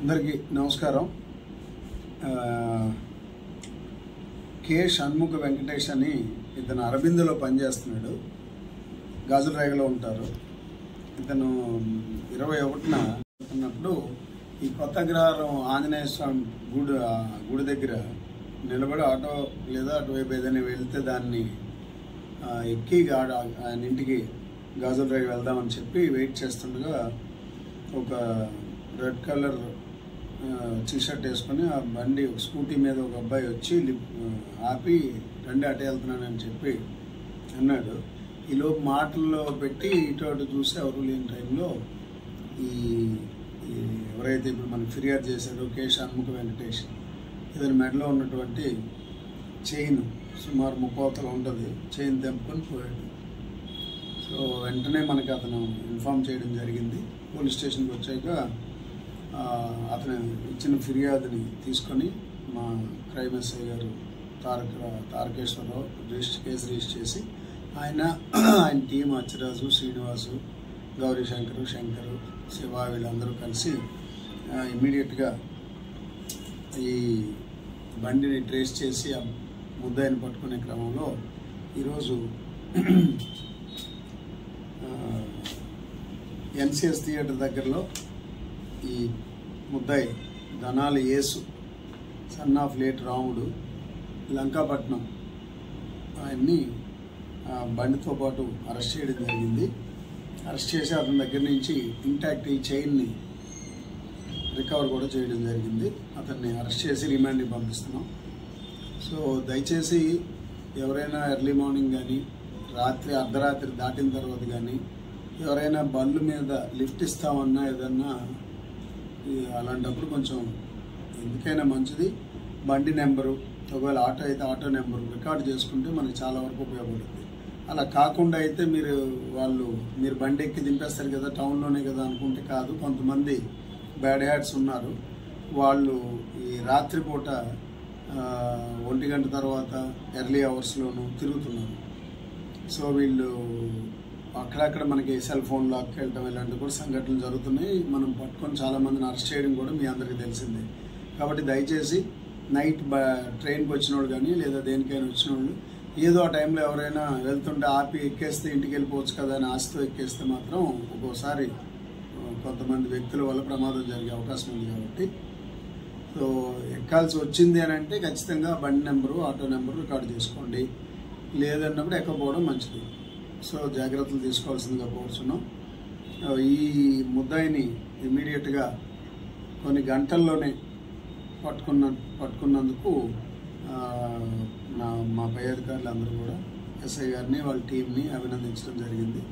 అందరికీ నమస్కారం. కే షణ్ముఖ వెంకటేష్ అని ఇతను అరబిందోలో పనిచేస్తున్నాడు. గాజులరేగలో ఉంటారు. ఇతను 21న ఉన్నప్పుడు ఈ కొత్త గ్రహారం ఆంజనేయ స్వామి గుడి దగ్గర నిలబడి ఆటో లేదా అటువైపు ఏదైనా వెళ్తే దాన్ని ఎక్కి ఆయన ఇంటికి గాజులరేగ వెళ్దామని చెప్పి వెయిట్ చేస్తుండగా ఒక రెడ్ కలర్ టీషర్ట్ వేసుకొని ఆ బండి స్కూటీ మీద ఒక అబ్బాయి వచ్చి ఆపి రండి అటే వెళ్తున్నానని చెప్పి అన్నాడు. ఈలోపు మాటల్లో పెట్టి ఇటు అటు చూసి ఎవరు లేని టైంలో ఈ ఎవరైతే ఇప్పుడు మనకు ఫిర్యాదు చేశారో కే షణ్ముఖ వెంకటేష్ ఇతని మెడలో ఉన్నటువంటి చైన్ సుమారు 30 ఉంటుంది, చైన్ తెంపుకొని పోయాడు. సో వెంటనే మనకి అతను ఇన్ఫామ్ చేయడం జరిగింది. పోలీస్ స్టేషన్కి వచ్చాక అతను ఇచ్చిన ఫిర్యాదుని తీసుకొని మా క్రైమ్ ఎస్ఐ గారు తారకేశ్వరరావు కేసు రిజిస్టర్ చేసి ఆయన టీం అచ్చిరాజు, శ్రీనివాసు, గౌరీ శంకరు, శివ వీళ్ళందరూ కలిసి ఇమ్మీడియట్గా ఈ బండిని ట్రేస్ చేసి ఆ ముద్దాయిని పట్టుకునే క్రమంలో ఈరోజు ఎన్సిఎస్ థియేటర్ దగ్గరలో ఈ ముద్దాయి ధనాలి యేసు సన్ ఆఫ్ లేట్ రాముడు లంకాపట్నం ఆయన్ని బండితో పాటు అరెస్ట్ చేయడం జరిగింది. అరెస్ట్ చేసి అతని దగ్గర నుంచి ఇంటాక్ట్ ఈ చైన్ని రికవర్ కూడా చేయడం జరిగింది. అతన్ని అరెస్ట్ చేసి రిమాండ్కి పంపిస్తున్నాం. సో దయచేసి ఎవరైనా ఎర్లీ మార్నింగ్ కానీ అర్ధరాత్రి దాటిన తర్వాత కానీ ఎవరైనా బండ్ల మీద లిఫ్ట్ ఇస్తామన్నా ఏదన్నా అలాంటప్పుడు కొంచెం ఎందుకైనా మంచిది బండి నెంబరు, ఒకవేళ ఆటో అయితే ఆటో నెంబరు రికార్డు చేసుకుంటే మనకి చాలా వరకు ఉపయోగపడుతుంది. అలా కాకుండా అయితే మీరు బండి ఎక్కి దింపేస్తారు కదా, టౌన్లోనే కదా అనుకుంటే కాదు. కొంతమంది బ్యాడ్ హ్యాట్స్ ఉన్నారు. వాళ్ళు ఈ రాత్రిపూట 1 గంట తర్వాత ఎర్లీ అవర్స్లోనూ తిరుగుతున్నారు. సో వీళ్ళు అక్కడక్కడ మనకి సెల్ ఫోన్ లాక్కెళ్ళటం ఇలాంటివి కూడా సంఘటనలు జరుగుతున్నాయి. మనం పట్టుకొని చాలామందిని అరెస్ట్ చేయడం కూడా మీ అందరికీ తెలిసిందే. కాబట్టి దయచేసి నైట్ ట్రైన్కి వచ్చిన వాళ్ళు కానీ లేదా దేనికైనా వచ్చిన వాళ్ళు ఏదో ఆ టైంలో ఎవరైనా వెళ్తుంటే ఆపి ఎక్కేస్తే ఇంటికి వెళ్ళిపోవచ్చు కదా అని ఆశతో ఎక్కేస్తే మాత్రం ఒక్కోసారి కొంతమంది వ్యక్తుల వల్ల ప్రమాదం జరిగే అవకాశం ఉంది. కాబట్టి సో ఎక్కాల్సి వచ్చింది అని అంటే ఖచ్చితంగా బండి నెంబరు, ఆటో నెంబరు రికార్డు చేసుకోండి. లేదన్నప్పుడు ఎక్కపోవడం మంచిది. సో జాగ్రత్తలు తీసుకోవాల్సిందిగా కోరుచున్నాం. ఈ ముద్దాయిని ఇమీడియట్గా కొన్ని గంటల్లోనే పట్టుకున్నందుకు మా పై అధికారులందరూ కూడా ఎస్ఐ గారిని వాళ్ళ టీంని అభినందించడం జరిగింది.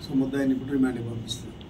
సో ముద్దాయిని ఇప్పుడు రిమాండ్కి పంపిస్తున్నాం.